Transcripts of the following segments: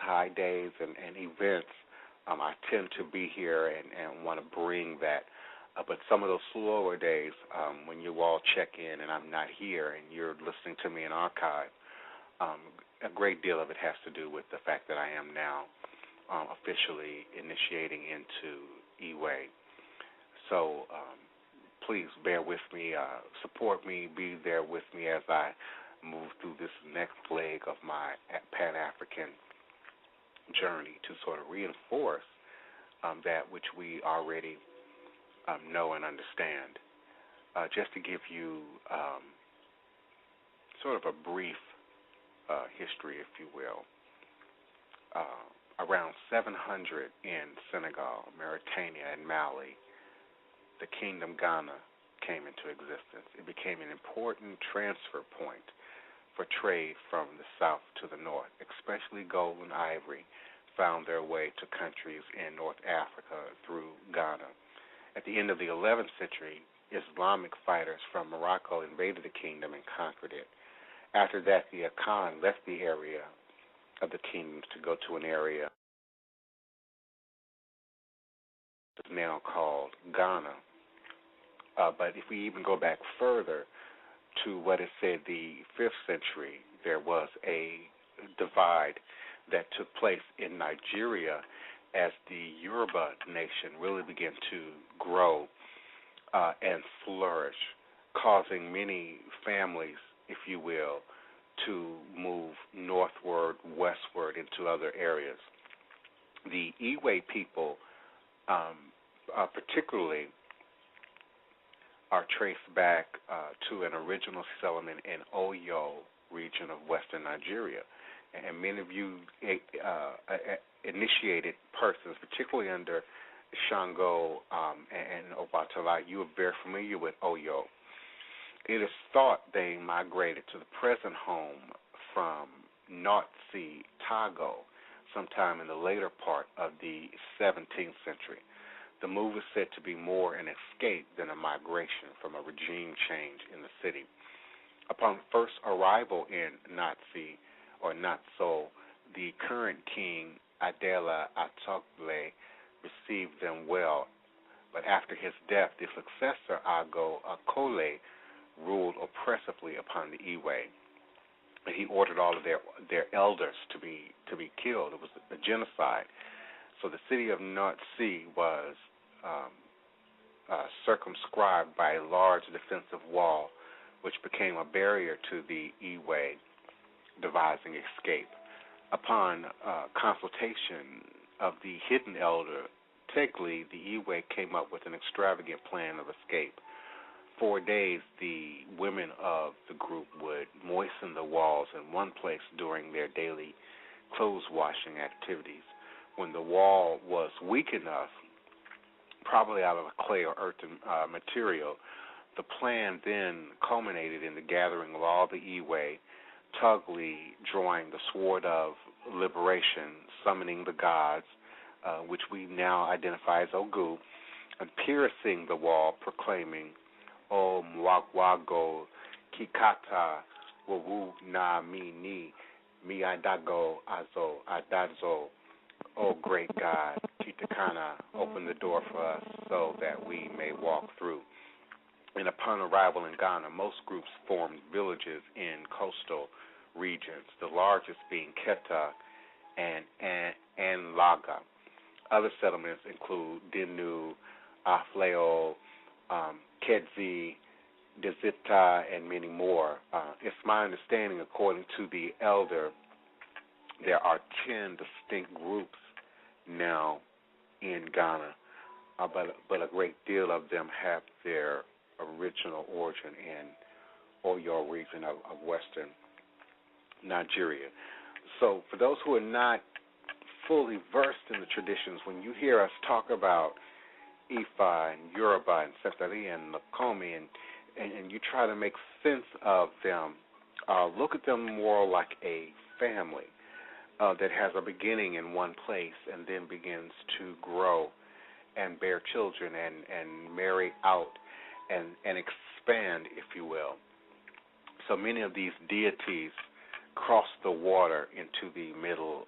high days and events, I tend to be here and want to bring that. But some of those slower days, when you all check in and I'm not here and you're listening to me in archive, a great deal of it has to do with the fact that I am now officially initiating into E-Way. So please bear with me, support me, be there with me as I move through this next leg of my Pan-African journey to sort of reinforce that which we already know and understand. Just to give you sort of a brief history, if you will. Around 700 in Senegal, Mauritania, and Mali, the Kingdom Ghana came into existence. It became an important transfer point for trade from the south to the north, especially gold and ivory found their way to countries in North Africa through Ghana. At the end of the 11th century, Islamic fighters from Morocco invaded the kingdom and conquered it. After that, the Akan left the area of the kingdoms to go to an area that's now called Ghana. But if we even go back further to what is said the 5th century, there was a divide that took place in Nigeria as the Yoruba nation really began to grow and flourish, causing many families, if you will, to move northward, westward into other areas. The Ewe people particularly are traced back to an original settlement in Oyo region of western Nigeria. And many of you initiated persons, particularly under Shango and Obatala, you are very familiar with Oyo. It is thought they migrated to the present home from North Sea, Togo, sometime in the later part of the 17th century. The move is said to be more an escape than a migration from a regime change in the city. Upon first arrival in Natsi or Natso, the current king, Adela Atogle, received them well, but after his death, the successor, Ago Akole, ruled oppressively upon the Ewe. He ordered all of their elders to be killed. It was a genocide. So the city of North Sea was circumscribed by a large defensive wall, which became a barrier to the Ewe devising escape. Upon consultation of the hidden elder, Tegli, the Ewe came up with an extravagant plan of escape. 4 days, the women of the group would moisten the walls in one place during their daily clothes-washing activities. When the wall was weak enough, probably out of a clay or earthen material, the plan then culminated in the gathering of all the Ewe, Tugly drawing the sword of liberation, summoning the gods, which we now identify as Ogu, and piercing the wall, proclaiming, O Mwagwago Kikata Wawu Na Mi Ni Mi Adago Azo Adazo, O great God, Kitakana, open the door for us so that we may walk through. And upon arrival in Ghana, most groups formed villages in coastal regions, the largest being Keta and Laga. Other settlements include Dinu, Afleo, Kedzi, Dezita, and many more. It's my understanding, according to the elder, there are 10 distinct groups now in Ghana, but a great deal of them have their original origin in Oyo region of western Nigeria. So for those who are not fully versed in the traditions, when you hear us talk about Ifa and Yoruba and Setari and Nakomi and you try to make sense of them, look at them more like a family that has a beginning in one place and then begins to grow and bear children and marry out and expand, if you will. So many of these deities cross the water into the Middle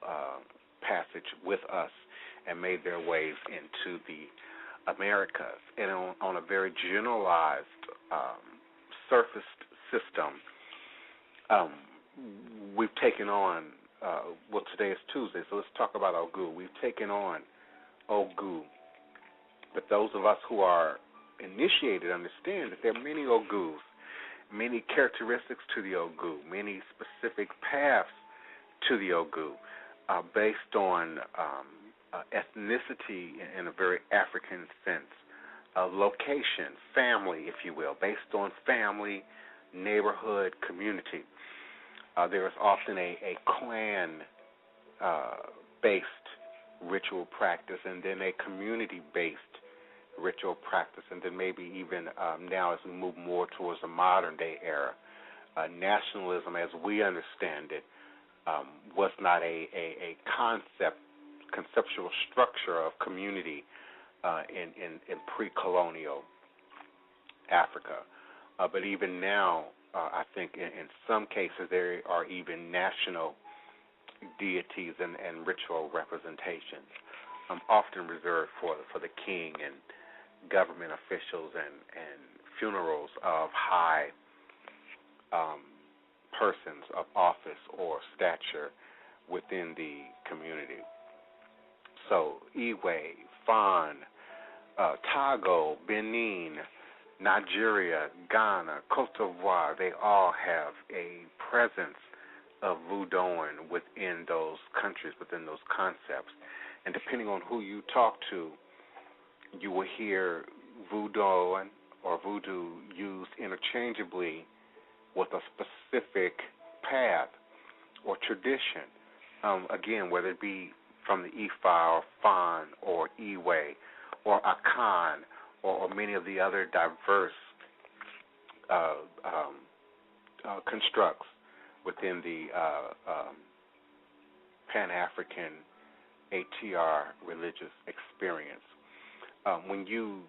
with us and made their ways into the Americas. And on a very generalized, surfaced system, we've taken on, well, today is Tuesday, so let's talk about Ogu. We've taken on Ogu, but those of us who are initiated understand that there are many Ogus, many characteristics to the Ogu, many specific paths to the Ogu, based on ethnicity in a very African sense, location, family, if you will, based on family, neighborhood, community. There is often a clan-based ritual practice, and then a community-based ritual practice, and then maybe even now as we move more towards the modern-day era, nationalism as we understand it was not a conceptual structure of community in pre-colonial Africa. But even now, I think in some cases there are even national deities and ritual representations, often reserved for the king and government officials and funerals of high persons of office or stature within the community. So Iwe, Fan, Togo, Benin, Nigeria, Ghana, Cote d'Ivoire, they all have a presence of voodooing within those countries, within those concepts. And depending on who you talk to, you will hear voodoo or voodoo used interchangeably with a specific path or tradition. Again, whether it be from the Ifa or Fan or Iwe or Akan or many of the other diverse constructs within the Pan-African ATR religious experience. When you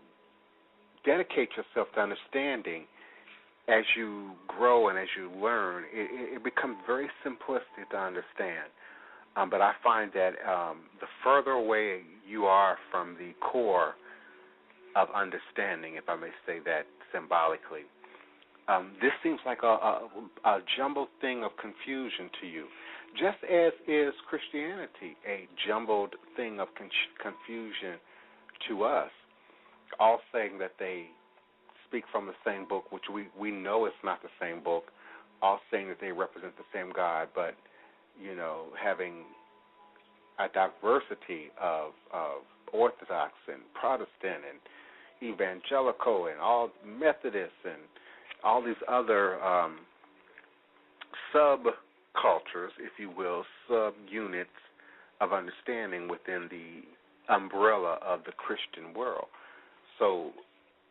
dedicate yourself to understanding, as you grow and as you learn, it becomes very simplistic to understand. But I find that the further away you are from the core of understanding, if I may say that symbolically, this seems like a jumbled thing of confusion to you, just as is Christianity a jumbled thing of confusion to us, all saying that they speak from the same book, which we know it's not the same book, all saying that they represent the same God, but, you know, having a diversity of Orthodox and Protestant and Evangelical and all Methodists and all these other subcultures, if you will, subunits of understanding within the umbrella of the Christian world. So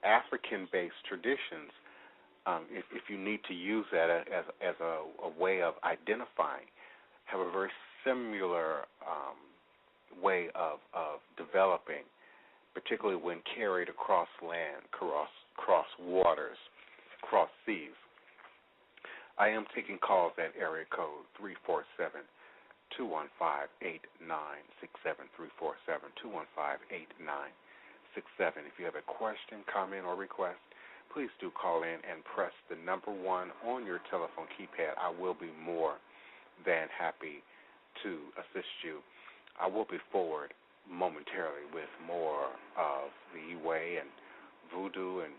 African-based traditions, if you need to use that as a way of identifying, have a very similar way of developing, particularly when carried across land, across waters, across seas. I am taking calls at area code 347-215-8967, 347-215-8967. If you have a question, comment, or request, please do call in and press the number 1 on your telephone keypad. I will be more than happy to assist you. I will be forward momentarily with more of the Iwe and Voodoo and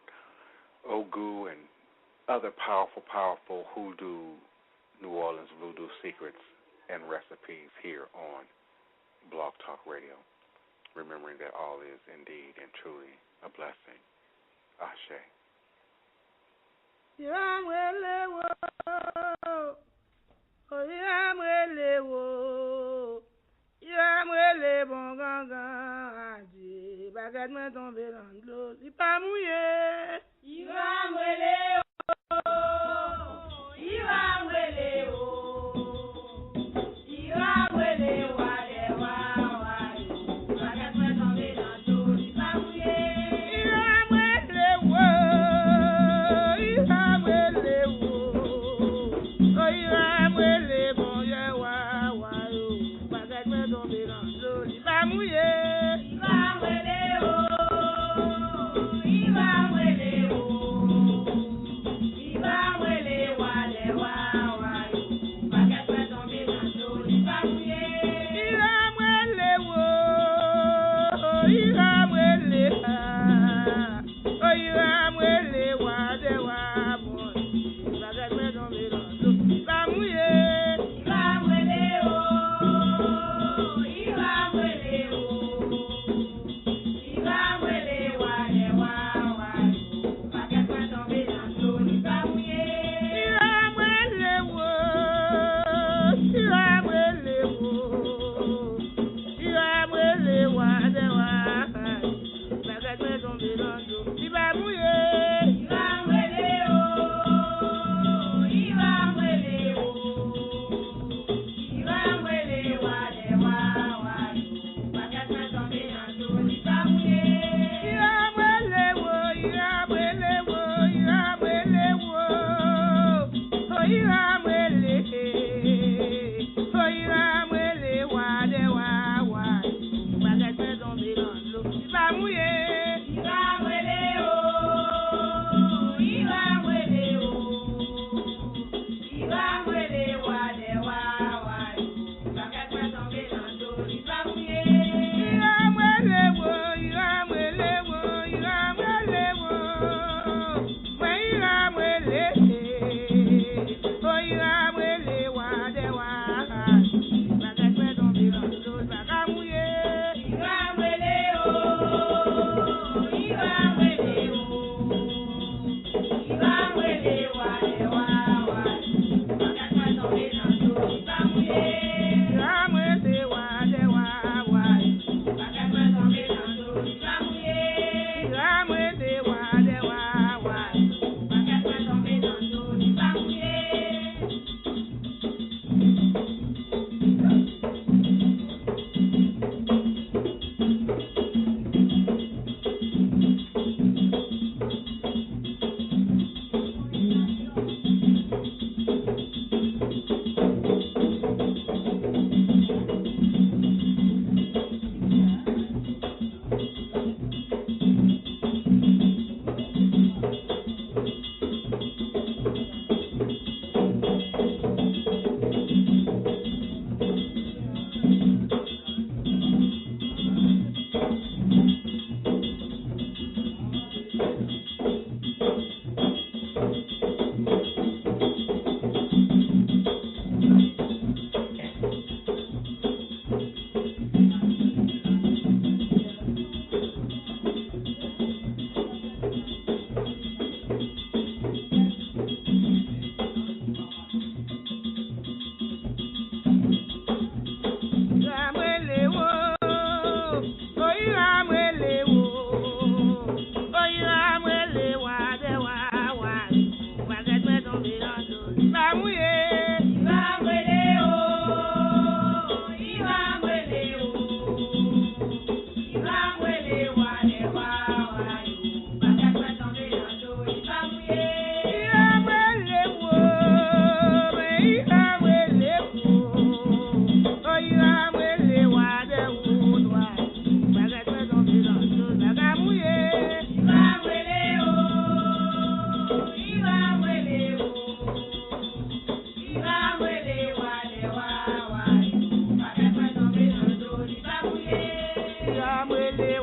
Ogu and other powerful Hoodoo, New Orleans Voodoo secrets and recipes here on Blog Talk Radio. Remembering that all is indeed and truly a blessing. Ashe. Don't be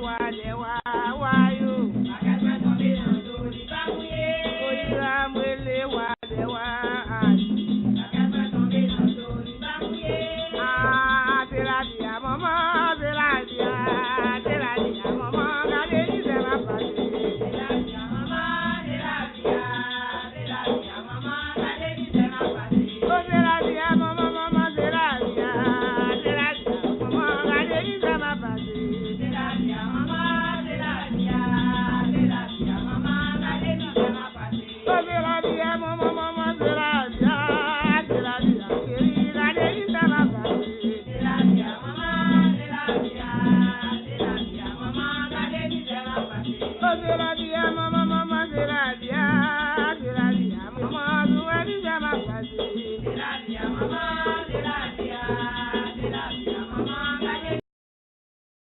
Wale